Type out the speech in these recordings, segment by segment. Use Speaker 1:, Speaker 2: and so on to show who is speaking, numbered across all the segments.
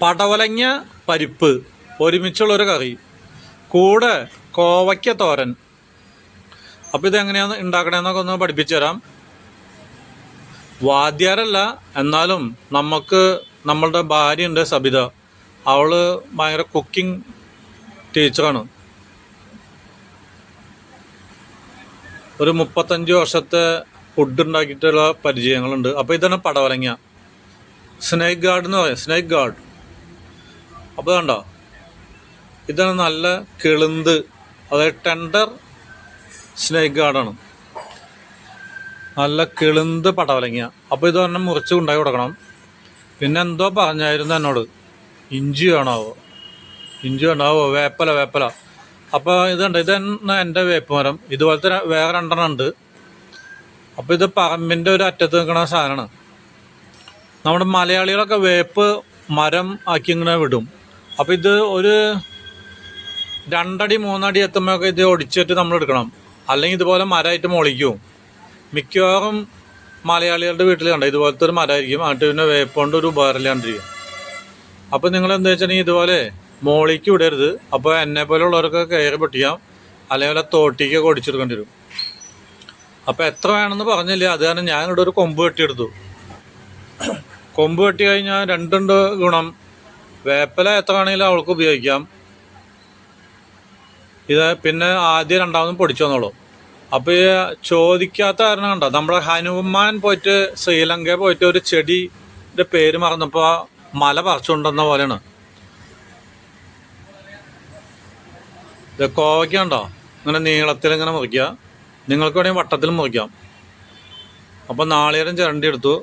Speaker 1: പടവലങ്ങ പരിപ്പ് ഒരുമിച്ചുള്ളൊരു കറി, കൂടെ കോവയ്ക്ക തോരൻ. അപ്പോൾ ഇതെങ്ങനെയാണ് ഉണ്ടാക്കണമെന്നൊക്കെ ഒന്ന് പഠിപ്പിച്ചു തരാം. വാദ്യാരല്ല, എന്നാലും നമ്മളുടെ ഭാര്യയുണ്ട് സബിത, അവൾ ഭയങ്കര കുക്കിംഗ് ടീച്ചറാണ്. ഒരു 35 വർഷത്തെ ഫുഡ് ഉണ്ടാക്കിയിട്ടുള്ള പരിചയങ്ങളുണ്ട്. അപ്പോൾ ഇതാണ് പടവലങ്ങ, സ്നേക്ക് ഗാർഡ് എന്ന് പറയും, സ്നേക്ക് ഗാർഡ്. അപ്പോൾ കണ്ടോ, ഇതാണ് നല്ല കിളുന്ത്, അതായത് ടെൻഡർ സ്നേക്ക് ഗാർഡാണ്, നല്ല കിളുന്ത് പടവലങ്ങ. അപ്പോൾ ഇത് തന്നെ മുറിച്ച് ഉണ്ടാക്കി കൊടുക്കണം. പിന്നെ എന്തോ പറഞ്ഞായിരുന്നു എന്നോട്, ഇഞ്ചി വേണാവോ, വേപ്പല. അപ്പോൾ ഇതുണ്ട്, ഇതന്നെ എൻ്റെ വേപ്പ് മരം. ഇതുപോലത്തെ വേറെ 2 ഉണ്ട്. അപ്പോൾ ഇത് പറമ്പിൻ്റെ ഒരു അറ്റത്ത് നിൽക്കുന്ന സാധനമാണ്. നമ്മുടെ മലയാളികളൊക്കെ വേപ്പ് മരം ആക്കി ഇങ്ങനെ വിടും. അപ്പോൾ ഇത് ഒരു 2 അടി 3 അടി എത്തുമ്പോഴൊക്കെ ഇത് ഒടിച്ചിട്ട് നമ്മൾ എടുക്കണം, അല്ലെങ്കിൽ ഇതുപോലെ മരമായിട്ട് മുളയ്ക്കും. മിക്കവാറും മലയാളികളുടെ വീട്ടിൽ കണ്ട ഇതുപോലത്തെ ഒരു മരമായിരിക്കും, എന്നിട്ട് പിന്നെ വേപ്പ് കൊണ്ട് ഒരു ഉപകാരമില്ലാണ്ടിരിക്കും. അപ്പോൾ നിങ്ങൾ എന്താ വെച്ചിട്ടുണ്ടെങ്കിൽ ഇതുപോലെ മോളിക്ക് വിടരുത്. അപ്പോൾ എന്നെ പോലെയുള്ളവർക്ക് കയറി പൊട്ടിക്കാം, അല്ലെങ്കിൽ തോട്ടിക്കൊക്കെ ഒടിച്ചെടുക്കേണ്ടി വരും. അപ്പോൾ എത്ര വേണമെന്ന് പറഞ്ഞില്ല, അത് കാരണം ഞാൻ ഇവിടെ ഒരു കൊമ്പ് വെട്ടിയെടുത്തു. കൊമ്പ് വെട്ടി കഴിഞ്ഞാൽ 2 ഗുണം. വേപ്പില എത്ര വേണമെങ്കിലും അവൾക്ക് ഉപയോഗിക്കാം. ഇത് പിന്നെ ആദ്യം 2ാമതും പൊടിച്ചു വന്നോളൂ. അപ്പോൾ ഈ ചോദിക്കാത്ത കാരണം കണ്ടോ, നമ്മുടെ ഹനുമാൻ പോയിട്ട് ശ്രീലങ്കയിൽ പോയിട്ട് ഒരു ചെടിയുടെ പേര് മറന്നപ്പോൾ മല പറിച്ചുകൊണ്ടുവന്ന പോലെയാണ്. ഇത് കോവയ്ക്ക ഉണ്ടോ, ഇങ്ങനെ നീളത്തിൽ ഇങ്ങനെ മുറിക്കുക, നിങ്ങൾക്ക് വേണമെങ്കിൽ വട്ടത്തിൽ മുറിക്കാം. അപ്പോൾ നാളികേരം ചിരണ്ടി എടുത്തു.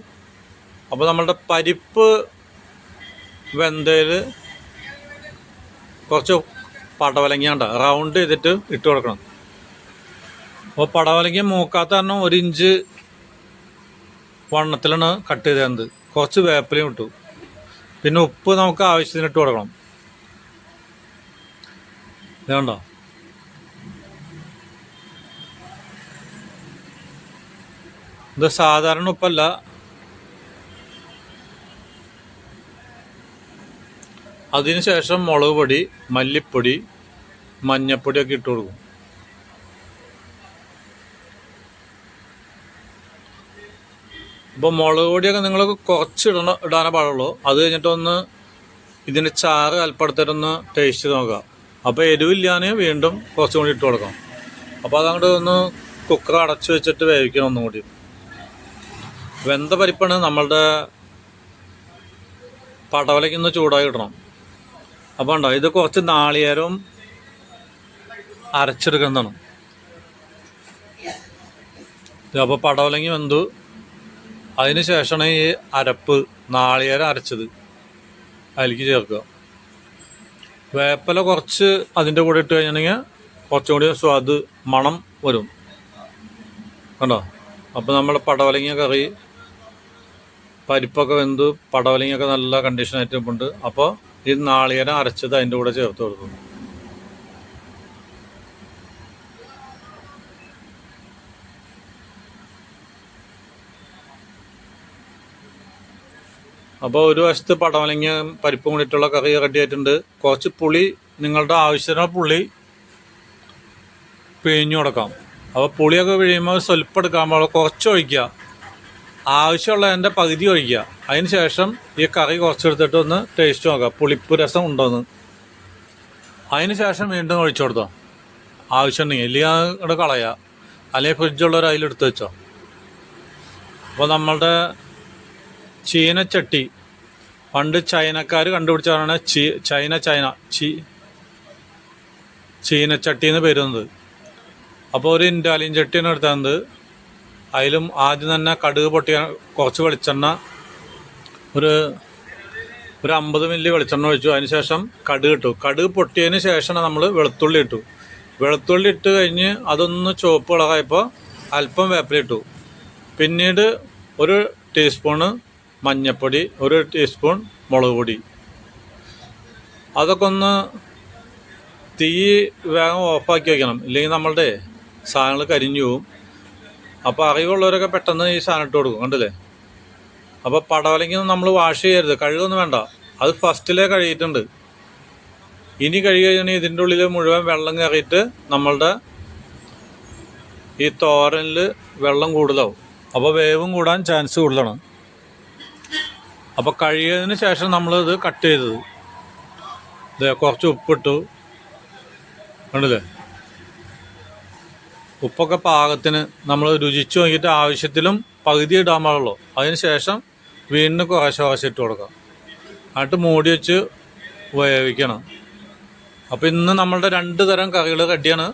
Speaker 1: അപ്പോൾ നമ്മളുടെ പരിപ്പ് വെന്തയിൽ കുറച്ച് പടവലങ്ങ ഉണ്ടോ റൗണ്ട് ചെയ്തിട്ട് ഇട്ട് കൊടുക്കണം. അപ്പോൾ പടവലങ്ങ മൂക്കാത്ത കാരണം 1 ഇഞ്ച് വണ്ണത്തിലാണ് കട്ട് ചെയ്തത്. കുറച്ച് വേപ്പിലയും ഇട്ടു. പിന്നെ ഉപ്പ് നമുക്ക് ആവശ്യത്തിന് ഇട്ട് കൊടുക്കണം. ഇതുണ്ടോ, ഇത് സാധാരണ ഉപ്പല്ല. അതിനുശേഷം മുളക് പൊടി, മല്ലിപ്പൊടി, മഞ്ഞപ്പൊടിയൊക്കെ ഇട്ട് കൊടുക്കും. അപ്പോൾ മുളക് പൊടിയൊക്കെ നിങ്ങൾ കുറച്ച് ഇടാനേ പാടുള്ളൂ. അത് കഴിഞ്ഞിട്ടൊന്ന് ഇതിൻ്റെ ചാറ് അല്പടുത്തിട്ടൊന്ന് ടേസ്റ്റ് നോക്കുക. അപ്പോൾ എരിവില്ലാതെ വീണ്ടും കുറച്ചും കൂടി ഇട്ട് കൊടുക്കാം. അപ്പോൾ അതങ്ങോട്ട് ഒന്ന് കുക്കർ അടച്ച് വെച്ചിട്ട് വേവിക്കണം ഒന്നും കൂടി. വെന്ത പരിപ്പാണ് നമ്മളുടെ പടവലയ്ക്കൊന്ന് ചൂടായി ഇടണം. അപ്പോൾ ഉണ്ടോ, ഇത് കുറച്ച് നാളികേരവും അരച്ചെടുക്കുന്നതാണ്. അപ്പോൾ പടവലങ്ങ വെന്തു. അതിന് ശേഷമാണ് ഈ അരപ്പ്, നാളികേരം അരച്ചത് അതിലേക്ക് ചേർക്കുക. വേപ്പില കുറച്ച് അതിൻ്റെ കൂടെ ഇട്ട് കഴിഞ്ഞിട്ടുണ്ടെങ്കിൽ കുറച്ചും കൂടി സ്വാദ് മണം വരും. കണ്ടോ, അപ്പോൾ നമ്മുടെ പടവലങ്ങ കറി, പരിപ്പൊക്കെ വെന്തു, പടവലങ്ങയൊക്കെ നല്ല കണ്ടീഷനായിട്ട് ഇരിപ്പുണ്ട്. അപ്പോൾ ഈ നാളികേരം അരച്ചത് അതിൻ്റെ കൂടെ ചേർത്ത് കൊടുക്കും. അപ്പോൾ ഒരു വശത്ത് പടവലങ്ങ പരിപ്പും കൂടിയിട്ടുള്ള കറി റെഡി ആയിട്ടുണ്ട്. കുറച്ച് പുളി, നിങ്ങളുടെ ആവശ്യത്തിനുള്ള പുളി പിഴിഞ്ഞു കൊടുക്കാം. അപ്പോൾ പുളിയൊക്കെ പിഴിയുമ്പോൾ സ്വല്പം എടുക്കാൻ കുറച്ച് ഒഴിക്കുക, ആവശ്യമുള്ളതിൻ്റെ പകുതി ഒഴിക്കുക. അതിന് ശേഷം ഈ കറി കുറച്ചെടുത്തിട്ട് ഒന്ന് ടേസ്റ്റ് നോക്കുക, പുളിപ്പ് രസം ഉണ്ടോയെന്ന്. അതിന് ശേഷം വീണ്ടും ഒഴിച്ചു കൊടുത്തോ ആവശ്യമുണ്ടെങ്കിൽ, ഇല്ലെങ്കിൽ ഇവിടെ കളയുക, അല്ലെങ്കിൽ ഫ്രിഡ്ജുള്ളവർ അതിലെടുത്ത് വെച്ചോ. അപ്പോൾ നമ്മളുടെ ചീനച്ചട്ടി പണ്ട് ചൈനക്കാർ കണ്ടുപിടിച്ചതാണ് ചീനച്ചട്ടി എന്ന് പേരുന്നത്. അപ്പോൾ ഒരു ഇൻഡാലിയൻ ചട്ടിയാണ് എടുത്തത്. അതിലും ആദ്യം തന്നെ കടുക് പൊട്ടിയ കുറച്ച് വെളിച്ചെണ്ണ, ഒരു 50 മില്ലി വെളിച്ചെണ്ണ ഒഴിച്ചു. അതിന് ശേഷം കടുക് ഇട്ടു. കടുക് പൊട്ടിയതിന് ശേഷമാണ് നമ്മൾ വെളുത്തുള്ളി ഇട്ടു. വെളുത്തുള്ളി ഇട്ട് കഴിഞ്ഞ് അതൊന്ന് ചുവപ്പ് കളറായപ്പോൾ അല്പം വേപ്പിലിട്ടു. പിന്നീട് 1 ടീസ്പൂണ് മഞ്ഞൾപ്പൊടി, 1 ടീസ്പൂൺ മുളക് പൊടി. അതൊക്കെ ഒന്ന് തീ വേഗം ഓഫാക്കി വയ്ക്കണം, ഇല്ലെങ്കിൽ നമ്മളുടെ സാധനങ്ങൾ കരിഞ്ഞു പോവും. അപ്പോൾ അറിവുള്ളവരൊക്കെ പെട്ടെന്ന് ഈ സാധനം ഇട്ട് കൊടുക്കും, കണ്ടില്ലേ. അപ്പോൾ പടവലങ്ങ നമ്മൾ വാഷ് ചെയ്യരുത്, കഴുകൊന്നും വേണ്ട. അത് ഫസ്റ്റിലേ കഴുകിയിട്ടുണ്ട്. ഇനി കഴുകി കഴിഞ്ഞാൽ ഇതിൻ്റെ ഉള്ളിൽ മുഴുവൻ വെള്ളം കയറിയിട്ട് നമ്മളുടെ ഈ തോരനിൽ വെള്ളം കൂടുതലാവും. അപ്പോൾ വേവും കൂടാൻ ചാൻസ് കൂടുതലാണ്. അപ്പോൾ കഴുകിയതിന് ശേഷം നമ്മളിത് കട്ട് ചെയ്തത്. ഇതേ കുറച്ച് ഉപ്പിട്ടു, കണ്ടില്ലേ? ഉപ്പൊക്കെ പാകത്തിന് നമ്മൾ രുചിച്ച് നോക്കിയിട്ട് ആവശ്യത്തിലും പകുതി ഇടാൻ പാടുള്ളൂ. അതിന് ശേഷം വീണ്ടും കുറേശ്ശെ ഇട്ട് കൊടുക്കാം. എന്നിട്ട് മൂടി വെച്ച് വേവിക്കണം. അപ്പോൾ ഇന്ന് നമ്മളുടെ 2 തരം കറികൾ റെഡിയാണ്.